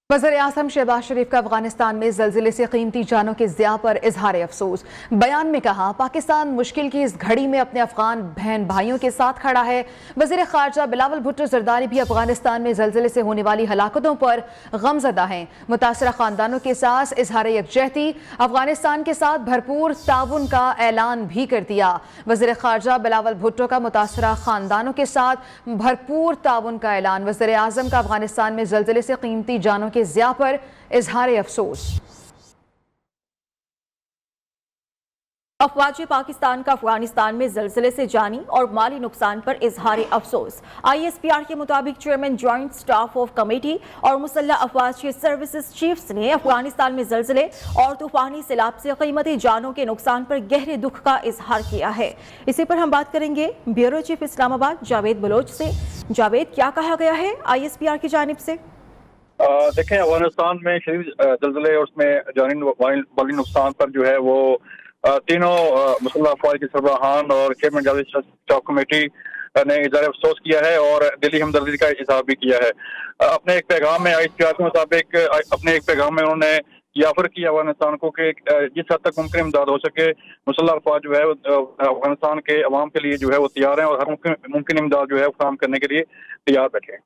वज़ीर आज़म शहबाज शरीफ का अफगानिस्तान में ज़लज़ले से कीमती जानों के ज़िया पर इजहार अफसोस। बयान में कहा, पाकिस्तान मुश्किल की इस घड़ी में अपने अफगान बहन भाइयों के साथ खड़ा है। वज़ीर ख़ारजा बिलावल भुट्टो ज़रदारी भी अफगानिस्तान में ज़लज़ले से होने वाली हलाकतों पर गमज़दा हैं। मुतासरा ख़ानदानों के साथ इजहार यकजहती, अफगानिस्तान के साथ भरपूर ताउन का ऐलान भी कर दिया। वज़ीर ख़ारजा बिलावल भुट्टो का मुतासरा ख़ानदानों के साथ भरपूर ताउन का ऐलान। वज़ीर आज़म का अफगानिस्तान में ज़लज़ले से कीमती जानों के ज़िया पर इजहार अफसोस। अफवाज पाकिस्तान का अफगानिस्तान में ज़लज़ले से जानी और माली नुकसान पर इजहार अफसोस। ISPR के मुताबिक chairman joint staff of committee और मुसल्लह अफवाज के सर्विसेज चीफ्स ने अफगानिस्तान में ज़लज़ले और तूफानी सैलाब से कीमती जानों के नुकसान पर गहरे दुख का इजहार किया है। इसी पर हम बात करेंगे ब्यूरो चीफ इस्लामाबाद जावेद बलोच से। जावेद, क्या कहा गया है ISPR की जानिब से? देखें, अफगानिस्तान में शदीद ज़लज़ले और उसमें जानी माली नुकसान पर जो है वो तीनों मुसल्लह अफवाज के सरबराहान और चेयरमैन जावेद स्टाफ कमेटी ने इज़हार अफसोस किया है और दिली हमदर्दी का इजहार भी किया है। अपने एक पैगाम में ISPR के मुताबिक अपने एक पैगाम में उन्होंने याफर किया अफगानिस्तान को कि जिस हद तक मुमकिन इमदाद हो सके मुसल्लह अफवाज जो है अफगानिस्तान के अवाम के लिए जो है वो तैयार हैं और हर मुमकिन इमदाद जो है वो काम करने के लिए तैयार बैठे।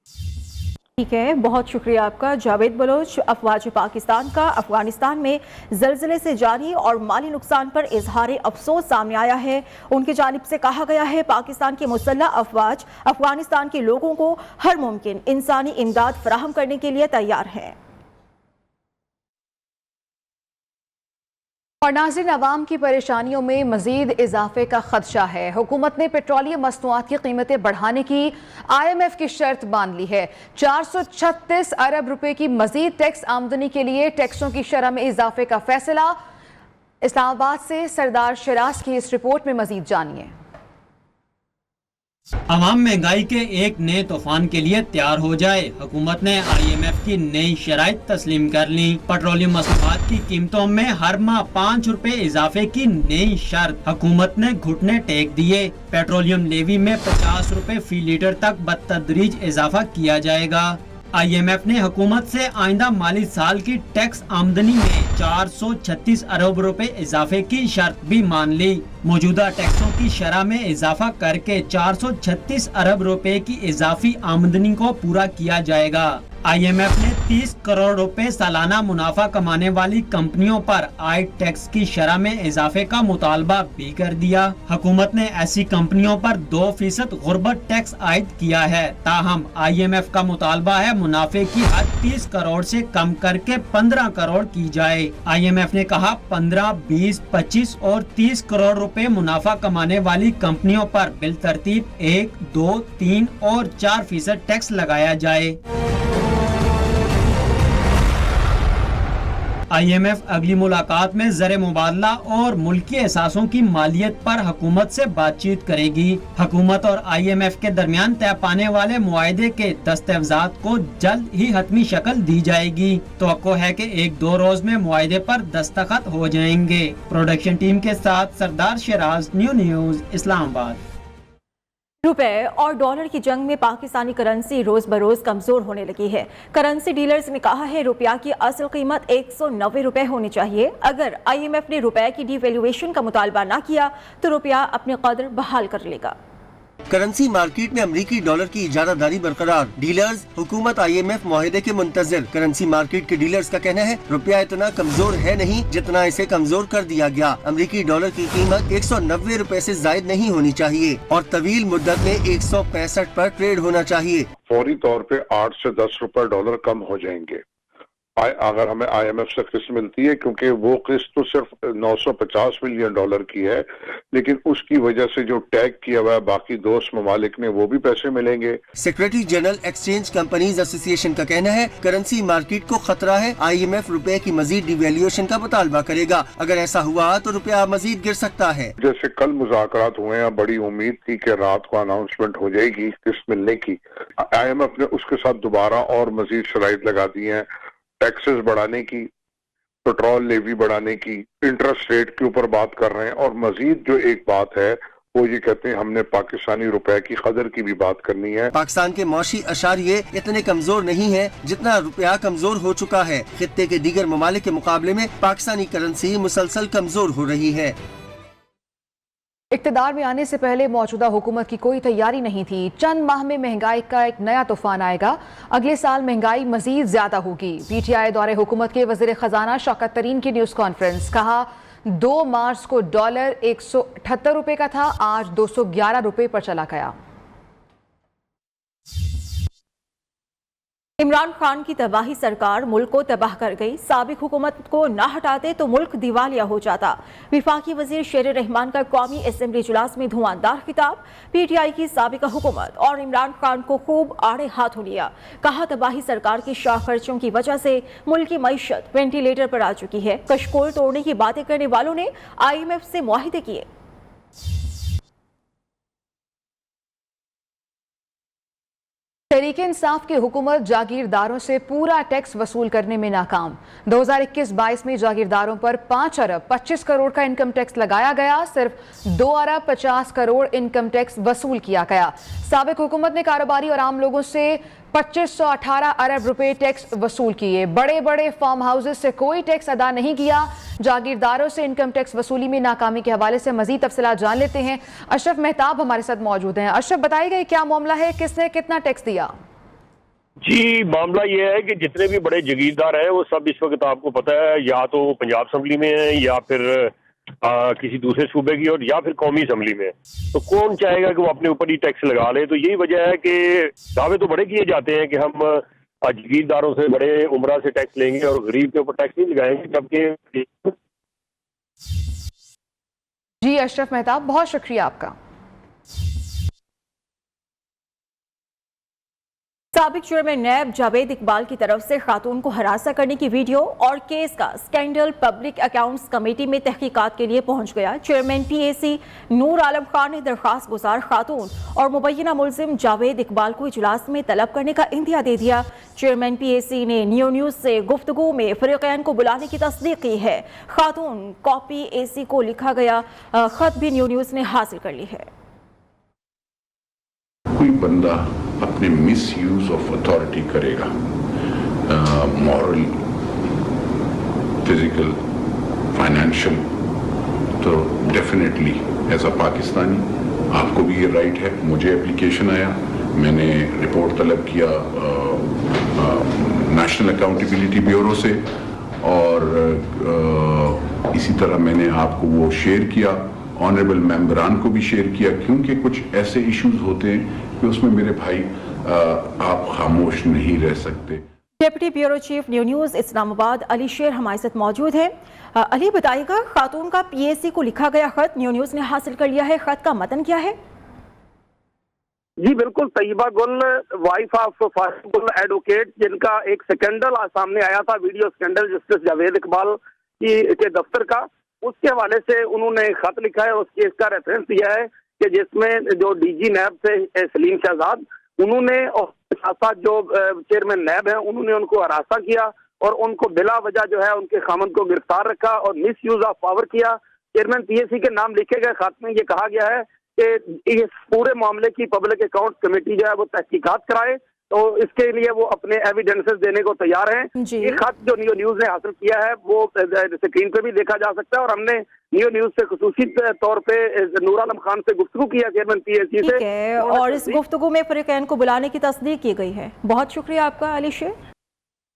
ठीक है, बहुत शुक्रिया आपका जावेद बलोच। अफवाज पाकिस्तान का अफगानिस्तान में ज़लज़ले से जानी और माली नुकसान पर इजहार अफसोस सामने आया है। उनकी जानिब से कहा गया है, पाकिस्तान के मुसल्लह अफवाज अफगानिस्तान के लोगों को हर मुमकिन इंसानी इमदाद फराहम करने के लिए तैयार हैं। और नाज़रीन, अवाम की परेशानियों में मजीद इजाफे का खदशा है। हुकूमत ने पेट्रोलियम मसनूआत की कीमतें बढ़ाने की IMF की शर्त बांध ली है। 436 अरब रुपए की मजीद टैक्स आमदनी के लिए टैक्सों की शरह में इजाफे का फैसला। इस्लामाबाद से सरदार शिराज की इस रिपोर्ट में मजीद जानिए। अवाम महंगाई के एक नए तूफान के लिए तैयार हो जाए। हुकूमत ने IMF की नई शराइत तस्लीम कर ली। पेट्रोलियम मसनूआत की कीमतों में हर माह 5 रुपए इजाफे की नई शर्त हुकूमत ने घुटने टेक दिए। पेट्रोलियम लेवी में 50 रुपए फी लीटर तक बतदरीज इजाफा किया जाएगा। IMF ने हुकूमत से आइंदा माली साल की टैक्स आमदनी में 436 अरब रुपए इजाफे की शर्त भी मान ली। मौजूदा टैक्सों की शरह में इजाफा करके 436 अरब रुपए की इजाफी आमदनी को पूरा किया जाएगा। IMF ने 30 करोड़ रुपए सालाना मुनाफा कमाने वाली कंपनियों पर आयद टैक्स की शरह में इजाफे का मुतालबा भी कर दिया। हुकूमत ने ऐसी कंपनियों पर 2% गुर्बत टैक्स आयद किया है। ताहम IMF का मुतालबा है मुनाफे की हद 30 करोड़ से कम करके 15 करोड़ की जाए। IMF ने कहा 15, 20, 25 और 30 करोड़ रुपए मुनाफा कमाने वाली कंपनियों पर बिलतरतीब 1, 2, 3 और 4% टैक्स लगाया जाए। IMF अगली मुलाकात में ज़र मुबादला और मुल्की एहसासों की मालियत पर हुकूमत से बातचीत करेगी। हुकूमत और IMF के दरमियान तय पाने वाले मुआहदे के दस्तावेज़ात को जल्द ही हतमी शक्ल दी जाएगी। तवक्को है कि 1-2 रोज में मुआहदे पर दस्तखत हो जाएंगे। प्रोडक्शन टीम के साथ सरदार शिराज, न्यूज़ इस्लामाबाद। रुपए और डॉलर की जंग में पाकिस्तानी करेंसी रोज बरोज कमजोर होने लगी है। करेंसी डीलर्स ने कहा है, रुपया की असल कीमत 190 रुपए होनी चाहिए। अगर IMF ने रुपए की डिवैल्यूएशन का मुतालबा न किया तो रुपया अपने कदर बहाल कर लेगा। करेंसी मार्केट में अमरीकी डॉलर की इजारादारी बरकरार। डीलर्स हुकूमत IMF मुआहदे के मुंतजर। करेंसी मार्केट के डीलर्स का कहना है, रुपया इतना कमजोर है नहीं जितना इसे कमजोर कर दिया गया। अमरीकी डॉलर की कीमत 190 रुपए से जायद नहीं होनी चाहिए और तवील मुद्दत में 165 पर ट्रेड होना चाहिए। फौरी तौर पे 8 से 10 रुपए डॉलर कम हो जाएंगे अगर हमें IMF से किस्त मिलती है, क्योंकि वो किस्त तो सिर्फ 950 मिलियन डॉलर की है, लेकिन उसकी वजह से जो टैग किया हुआ है बाकी दोस्त ममालिक ने वो भी पैसे मिलेंगे। Secretary general exchange companies association का कहना है, करेंसी मार्केट को खतरा है। IMF रुपए की मजीद डिवैल्यूएशन का मुतालबा करेगा। अगर ऐसा हुआ तो रुपया मजीद गिर सकता है। जैसे कल मुज़ाकरात हुए हैं, बड़ी उम्मीद थी कि रात को अनाउंसमेंट हो जाएगी किस्त मिलने की। IMF ने उसके साथ दोबारा और मजीद शराइत लगा दी है, टैक्सेस बढ़ाने की, पेट्रोल लेवी बढ़ाने की, इंटरेस्ट रेट के ऊपर बात कर रहे हैं। और मजीद जो एक बात है वो ये कहते हैं हमने पाकिस्तानी रुपए की कदर की भी बात करनी है। पाकिस्तान के मौशी अशारिये इतने कमजोर नहीं है जितना रुपया कमजोर हो चुका है। खित्ते के दीगर ममालिक के मुकाबले में पाकिस्तानी करेंसी मुसलसल कमजोर हो रही है। इक़्तिदार में आने से पहले मौजूदा हुकूमत की कोई तैयारी नहीं थी। चंद माह में महंगाई का एक नया तूफान आएगा। अगले साल महंगाई मजीद ज्यादा होगी। PTI दौरे हुकूमत के वज़ीर खजाना शौकत तरीन की न्यूज कॉन्फ्रेंस। कहा 2 मार्च को डॉलर 178 रुपए का था, आज 211 रुपए पर चला गया। इमरान खान की तबाही सरकार मुल्क को तबाह कर गई। साबिक हुकूमत को ना हटाते तो मुल्क दिवालिया हो जाता। विफाकी वजीर शेर रहमान का कौमी असेंबली इजलास में धुआंधार खिताब। PTI की साबिका हुकूमत और इमरान खान को खूब आड़े हाथों लिया। कहा तबाही सरकार की शाह खर्चों की वजह से मुल्क की मईशत वेंटिलेटर पर आ चुकी है। कशकोल तोड़ने की बातें करने वालों ने IMF से मुआहिदे किए। तहरीक इंसाफ की हुकूमत जागीरदारों से पूरा टैक्स वसूल करने में नाकाम। 2021-22 में जागीरदारों पर 5 अरब 25 करोड़ का इनकम टैक्स लगाया गया। सिर्फ 2 अरब 50 करोड़ इनकम टैक्स वसूल किया गया। साबिक हुकूमत ने कारोबारी और आम लोगों से 2518 अरब रुपए टैक्स वसूल किए। बड़े बड़े फार्म हाउसेस से कोई टैक्स अदा नहीं किया। जागीरदारों से इनकम टैक्स वसूली में नाकामी के हवाले से मजीद तफसीलात जान लेते हैं। अशरफ मेहताब हमारे साथ मौजूद हैं। अशरफ, बताइए क्या मामला है, किसने कितना टैक्स दिया? जी, मामला ये है कि जितने भी बड़े जागीरदार हैं वो सब इस वक्त आपको पता है या तो पंजाब असेंबली में है या फिर किसी दूसरे सूबे की और या फिर कौमी असेंबली में। तो कौन चाहेगा कि वो अपने ऊपर ही टैक्स लगा ले? तो यही वजह है कि दावे तो बड़े किए जाते हैं कि हम जागीरदारों से बड़े उम्रा से टैक्स लेंगे और गरीब के ऊपर टैक्स नहीं लगाएंगे, जबकि जी अशरफ मेहताब, बहुत शुक्रिया आपका। साबिक चेयरमैन नैब जावेद इकबाल की तरफ से खातून को हरासा करने की वीडियो और केस का स्कैंडल पब्लिक अकाउंट्स कमेटी में तहकीकात के लिए पहुंच गया। चेयरमैन PAC नूर आलम खान ने दरखास्त गुजार खातून और मुबैना मुलजिम जावेद इकबाल को इजलास में तलब करने का इंदिया दे दिया। चेयरमैन PAC ने नियो न्यूज से गुफ्तगू में फरीकैन को बुलाने की तस्दीक की है। खातून कॉपी AC को लिखा गया खत भी नियो न्यूज ने हासिल कर ली है। कोई बंदा अपने मिस यूज ऑफ अथॉरिटी करेगा, मॉरल, फिजिकल, फाइनेंशियल, तो डेफिनेटली एज अ पाकिस्तानी आपको भी ये राइट है। मुझे एप्लीकेशन आया, मैंने रिपोर्ट तलब किया नेशनल अकाउंटेबिलिटी ब्यूरो से और इसी तरह मैंने आपको वो शेयर किया, ऑनरेबल मेंबरान को भी शेयर किया, क्योंकि कुछ ऐसे इश्यूज होते हैं कि उसमें मेरे भाई आप खामोश नहीं रह सकते। Deputy bureau chief new news Islamabad Ali शेर हमारे साथ मौजूद है। अली, बताइएगा खातून का PAC को लिखा गया खत न्यू न्यूज ने हासिल कर लिया है, खत का मतन क्या है? जी बिल्कुल, तैयबा गुल वाइफ ऑफ फारूक गुल एडवोकेट, जिनका एक स्कैंडल सामने आया था, video scandal justice Javed Iqbal के दफ्तर का, उसके हवाले से उन्होंने खत लिखा है। उस केस का रेफरेंस दिया है कि जिसमें जो DG नैब थे सलीम शहजाद, उन्होंने और साथ साथ जो चेयरमैन नैब है उन्होंने उनको हरासा किया और उनको बिला वजह जो है उनके खामन को गिरफ्तार रखा और मिस यूज ऑफ पावर किया। चेयरमैन PAC के नाम लिखे गए खत में ये कहा गया है कि इस पूरे मामले की पब्लिक अकाउंट कमेटी जो है वो तहकीकात कराए, तो इसके लिए वो अपने एविडेंसेस देने को तैयार हैं। ये खत जो नियो न्यूज ने हासिल किया है वो स्क्रीन पे भी देखा जा सकता है और हमने नियो न्यूज से खुसूसी तौर पे नूर आलम खान से गुफ्तगू किया चेयरमैन PAC से, और इस गुफ्तगू में फरीकैन को बुलाने की तस्दीक की गई है। बहुत शुक्रिया आपका अली शेर।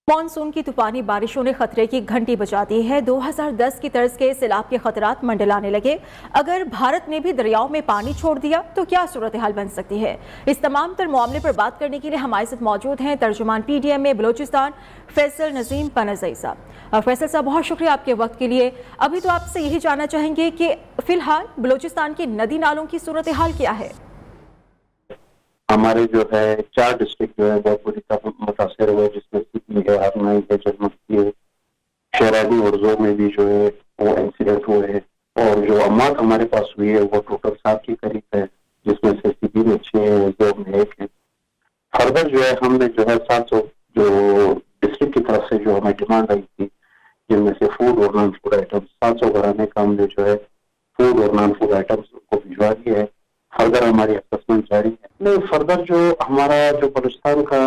मानसून की तूफानी बारिशों ने खतरे की घंटी बजा दी है। 2010 की तर्ज के सैलाब के खतरात मंडलाने लगे। अगर भारत ने भी दरियाओं में पानी छोड़ दिया तो क्या सूरत हाल बन सकती है? इस तमाम तर मामले पर बात करने के लिए हमारे साथ मौजूद हैं तर्जुमान PDM में बलोचिस्तान फैसल नजीम पनजई साहब। फैसल साहब, बहुत शुक्रिया आपके वक्त के लिए। अभी तो आपसे यही जानना चाहेंगे कि फिलहाल बलोचिस्तान की नदी नालों की सूरत हाल क्या है? हमारे जो है 4 डिस्ट्रिक्ट जो है बहुत बुरी तरह मुतासर हुए, जिसमें सिटी है, हरनाई है, जगमती है, शहरानी और जोर में भी जो है वो इंसिडेंट हुए हैं। और जो अमात हमारे पास हुई है वो टोटल 7 के करीब है, जिसमें से सिटी में 6 है, जोर में 1 है। फर्दर जो है हमने जो है 700 जो डिस्ट्रिक्ट की तरफ से जो हमें डिमांड आई थी, जिनमें से फूड और नॉन फूड आइटम्स 700 बढ़ाने का हमने जो है फूड और नॉन फूड आइटम्स को जारी है, फर्दर हमारी असेसमेंट जारी है। नहीं, फर्दर जो हमारा जो बलूचिस्तान का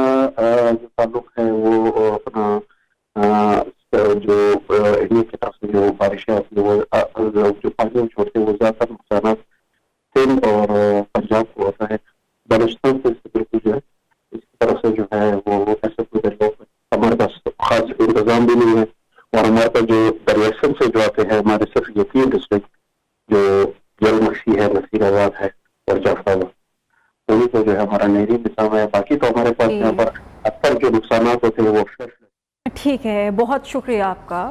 जो ताल्लुक है वो अपना जो इंडिया की तरफ से जो बारिशें आती है वो जो पानी हम छोड़ते हैं वो ज्यादातर नुकसान सिंध और पंजाब को होता है। बलूचिस्तान से बिल्कुल जो है इसकी तरफ से जो है वो ऐसे कोई लोग हमारे पास खास इंतजाम भी नहीं है। और हमारे पास जो दरियासन से जो आते हैं हमारे सिर्फ ये 3 डिस्ट्रिक्ट जो जलमक्सी है, नसीराबाद है और जाफराबाद, उन्हीं को जो है हमारा नहरी निज़ाम है। बाकी तो हमारे पास यहाँ पर अक्सर जो नुकसान होते हैं वो ठीक है, बहुत शुक्रिया आपका।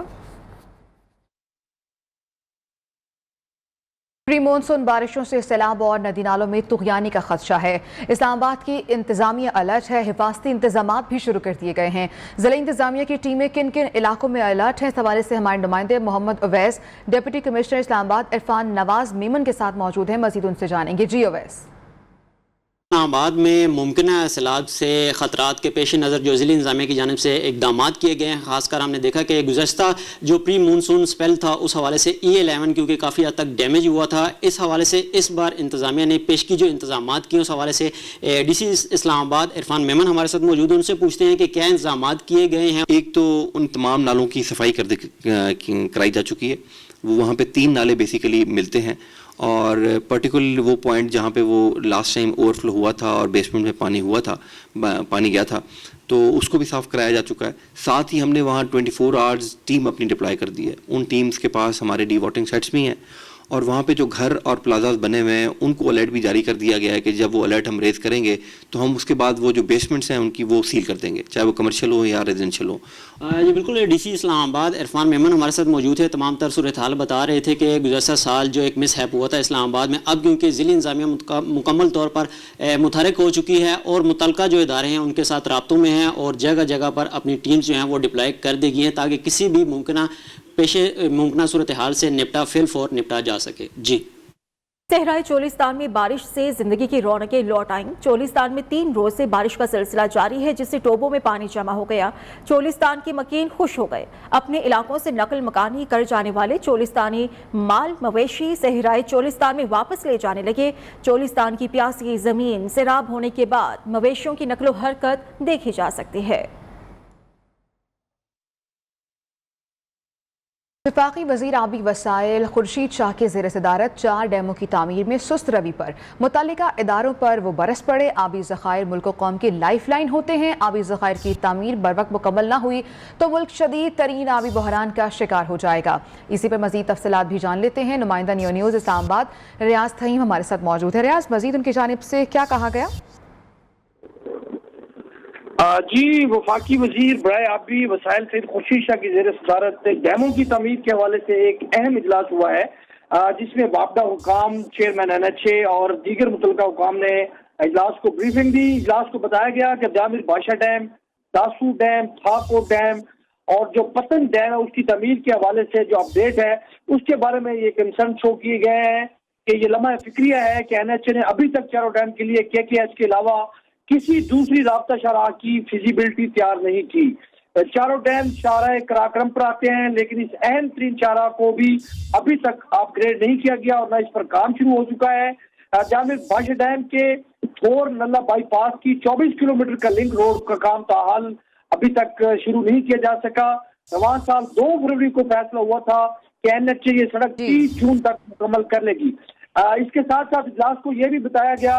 प्री मानसून बारिशों से सैलाब और नदी नालों में तुगयानी का खदशा है। इस्लामाबाद की इंतजामिया अलर्ट है, हिफाजती इंतजाम भी शुरू कर दिए गए हैं। जिला इंतजामिया की टीमें किन किन इलाकों में अलर्ट हैं, इस हवाले से हमारे नुमाइंदे मोहम्मद अवैस डिप्टी कमिश्नर इस्लामाबाद इरफान नवाज मीमन के साथ मौजूद हैं। मजीद उनसे जानेंगे। जी अवैस। इस्लामाबाद में मुमकिन सैलाब से ख़तरात के पेश नज़र जो ज़िला इंतज़ामिया की जानिब से इक़दाम किए गए हैं, ख़ासकर हमने देखा कि गुज़श्ता जो प्री मानसून स्पेल था उस हवाले से E11 क्योंकि काफ़ी हद तक डैमेज हुआ था, इस हवाले से इस बार इंतज़ामिया ने पेश की जो इंतज़ाम किए उस हवाले से DC इस्लामाबाद इरफान मेमन हमारे साथ मौजूद हैं। उनसे पूछते हैं कि क्या इंतज़ाम किए गए हैं। एक तो उन तमाम नालों की सफाई कराई जा चुकी है। वो वहाँ पे 3 नाले बेसिकली मिलते हैं और पर्टिकुलर वो पॉइंट जहाँ पे वो लास्ट टाइम ओवरफ्लो हुआ था और बेसमेंट में पानी गया था तो उसको भी साफ़ कराया जा चुका है। साथ ही हमने वहाँ 24 आवर्स टीम अपनी डिप्लॉय कर दी है। उन टीम्स के पास हमारे डी वाटरिंग सेट्स भी हैं और वहाँ पे जो घर और प्लाजाज बने हुए हैं उनको अलर्ट भी जारी कर दिया गया है कि जब वो अलर्ट हम रेज करेंगे तो हम उसके बाद वो जो बेसमेंट्स हैं उनकी वो सील कर देंगे, चाहे वो कमर्शियल हो या रेजिडेंशियल हो। जी बिल्कुल, DC इस्लामाबाद इरफान मेमन हमारे साथ मौजूद है। तमाम तर सूरत हाल बता रहे थे कि गुज़श्ता साल जो एक मिसहैप हुआ था इस्लामाबाद में, अब क्योंकि ज़िला इंतज़ामिया मुकम्मल तौर पर मुतहरिक हो चुकी है और मुतलका जो इदारे हैं उनके साथ राब्तों में हैं और जगह जगह पर अपनी टीम्स जो हैं वो डिप्लॉय कर दी गई हैं ताकि किसी भी मुमकिन सूरत हाल से निपटा जा सके। जी। सहराए चोलिस्तान में बारिश से जिंदगी की रौनकें लौट आईं। चोलिस्तान में 3 रोज से बारिश का सिलसिला जारी है जिससे टोबों में पानी जमा हो गया। चोलिस्तान के मकीन खुश हो गए। अपने इलाकों से नकल मकानी कर जाने वाले चोलिस्तानी माल मवेशी सहराए चोलिस्तान में वापस ले जाने लगे। चोलिस्तान की प्यासी जमीन सैराब होने के बाद मवेशियों की नकलो हरकत देखी जा सकती है। वफाकी वज़ीर आबी वसाइल खुर्शीद शाह के ज़ेर सदारत 4 डैमों की तामीर में सुस्त रवि पर मुतल्लिका इदारों पर वो बरस पड़े। आबी ज़खायर मुल्क कौम की लाइफ लाइन होते हैं। आबी ज़खायर की तामीर बर वक्त मुकम्मल ना हुई तो मुल्क शदीद तरीन आबी बहरान का शिकार हो जाएगा। इसी पर मज़ीद तफसीलात भी जान लेते हैं। नुमाइंदा न्यूज़ इस्लामाबाद रियाज थईम हमारे साथ मौजूद है। रियाज, मज़ीद उनकी जानिब से क्या कहा गया? जी, वफाकी वजीर बराए आबी वसाइल सैयद खुर्शीद शाह की जेर सदारत डैमों की तमीर के हवाले से एक अहम इजलास हुआ है जिसमें वापदा हुकाम, चेयरमैन NHA और दीगर मुतल्लिका हुकाम ने इजलास को ब्रीफिंग दी। इजलास को बताया गया कि जामिर बादशाह dam, Dasu dam, Thakot dam और जो पतन डैम है उसकी तमीर के हवाले से जो अपडेट है उसके बारे में ये कंसर्न शो किए गए हैं कि ये लम्हा फिक्रिया है कि NHA ने अभी तक चारों डैम के लिए KKH के अलावा किसी दूसरी राब्ता शराह की फिजिबिलिटी तैयार नहीं की। चारों डैम शाहराह कराक्रम पर आते हैं लेकिन इस अहम तरीन शाहराह को भी अभी तक अपग्रेड नहीं किया गया और न इस पर काम शुरू हो चुका है। जामिर बादशाह डैम के और नल्ला बाईपास की 24 किलोमीटर का लिंक रोड का काम ताहाल अभी तक शुरू नहीं किया जा सका। रवान साल 2 फरवरी को फैसला हुआ था कि NHA ये सड़क 30 जून तक मुकम्मल कर लेगी। इसके साथ साथ इजलास को यह भी बताया गया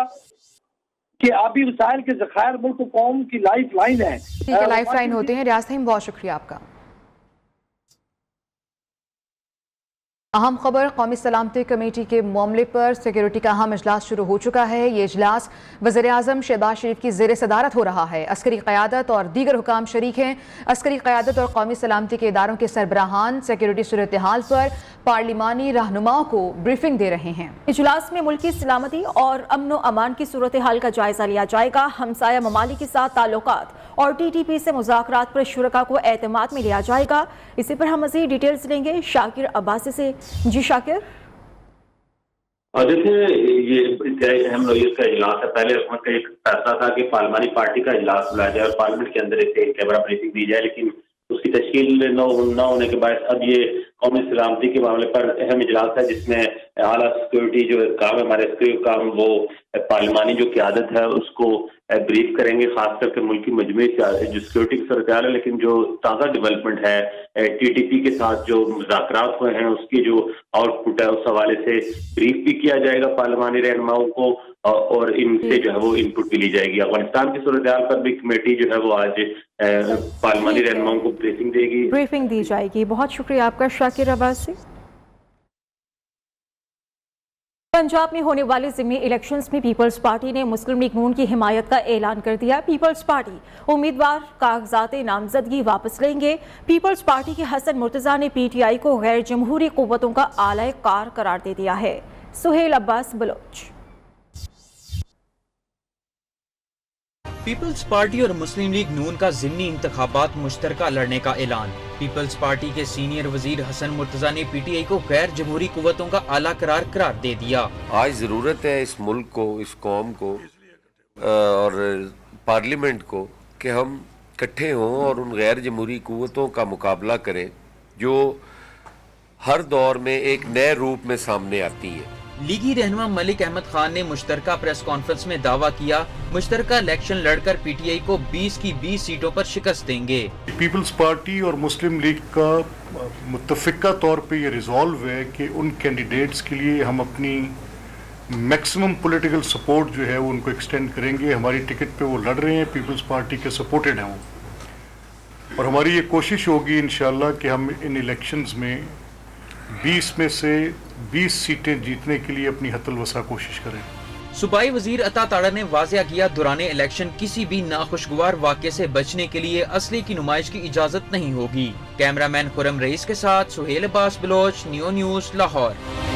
कि आबी वसाइल के ज़खायर मुल्क कौम की लाइफ लाइन है। ठीक है, लाइफ लाइन होते हैं। रियाज थईम, बहुत शुक्रिया आपका। अहम खबर, कौमी सलामती कमेटी के मामले पर सिक्योरिटी का अहम इजलास शुरू हो चुका है। ये इजलास वज़ीर आज़म शहबाज शरीफ की ज़ेर सदारत हो रहा है। अस्करी क़यादत और दीगर हुकाम शरीक हैं। अस्करी क़यादत और कौमी सलामती के इदारों के सरबराहान सिक्योरिटी सूरत हाल पर पार्लिमानी रहनुमाओं को ब्रीफिंग दे रहे हैं। इजलास में मुल्क की सलामती और अमन अमान की सूरत हाल का जायजा लिया जाएगा। हमसाया ममालिक के साथ ताल्लुकात और TTP से मुज़ाकरात पर शुरका को एतमाद में लिया जाएगा। इसी पर हम मज़ीद डिटेल्स लेंगे शाकिर अब्बासी से। जी शाकिर। देखिए, ये इंतहाई अहम नौयत का इजलास है। पहले हुकूमत का एक फैसला था कि पार्लिमानी पार्टी का इजलास बुलाया जाए और पार्लियामेंट के अंदर इसे कैमरा ब्रीफिंग दी जाए, लेकिन उसकी तश्कील न होने के बाद अब ये कौमी सलामती के मामले पर अहम इजलास है जिसमें आला सिक्योरिटी जो काम है, हमारे काम वो पार्लिमानी जो क़यादत है उसको ब्रीफ करेंगे, खास करके मुल्की मजमे जो सिक्योरिटी की सूरत है। लेकिन जो ताज़ा डेवलपमेंट है TTP के साथ जो मुज़ाकरात हुए हैं उसकी जो आउटपुट है उस हवाले से ब्रीफ भी किया जाएगा पार्लिमानी रहनुमाओं को और इनसे जो है वो इनपुट भी ली जाएगी। अफगानिस्तान की सूरत हाल पर भी कमेटी जो है वो आज पार्लिमानी रहनुमाओं को ब्रीफिंग दी जाएगी। बहुत शुक्रिया आपका शाकिर अब्बासी। पंजाब में होने वाले ज़िमनी इलेक्शंस में पीपल्स पार्टी ने मुस्लिम लीग नून की हिमायत का ऐलान कर दिया। पीपल्स पार्टी उम्मीदवार कागजात नामजदगी वापस लेंगे। पीपल्स पार्टी के हसन मुर्तज़ा ने PTI को गैर जमहूरी कुव्वतों का आला कार करार दे दिया है। सुहेल अब्बास बलोच। पीपल्स पार्टी और मुस्लिम लीग नून का ज़िमनी इंतखाबात मुश्तरका लड़ने का ऐलान। पीपल्स पार्टी के सीनियर वजीर हसन मुर्तज़ा ने PTI को गैर जमहूरी कुव्वतों का आला करार दे दिया। आज ज़रूरत है इस मुल्क को, इस कौम को और पार्लियामेंट को कि हम इकट्ठे हों और उन गैर जमहूरी कुव्वतों का मुकाबला करें जो हर दौर में एक नए रूप में सामने आती है। लीगी रहनुमा मलिक अहमद खान ने मुश्तरका प्रेस कॉन्फ्रेंस में दावा किया मुश्तरका इलेक्शन लड़कर PTI को 20 की 20 सीटों पर शिकस्त देंगे। पीपल्स पार्टी और मुस्लिम लीग का मुत्तफिका तौर पे ये रिजॉल्व है कि उन कैंडिडेट्स के लिए हम अपनी मैक्सिमम पॉलिटिकल सपोर्ट जो है वो उनको एक्सटेंड करेंगे। हमारी टिकट पे वो लड़ रहे हैं, पीपल्स पार्टी के सपोर्टेड हैं वो, और हमारी ये कोशिश होगी इंशाल्लाह कि हम इन इलेक्शंस में 20 में से 20 सीटें जीतने के लिए अपनी हतलवसा कोशिश करें। सूबाई वजीर अता ताड़ा ने वाज़ेह किया दौराने इलेक्शन किसी भी नाखुशगवार वाक़े से बचने के लिए असली की नुमाइश की इजाज़त नहीं होगी। कैमरामैन खुरम रईस के साथ सुहेल अब्बास बलोच, नियो न्यूज़, लाहौर।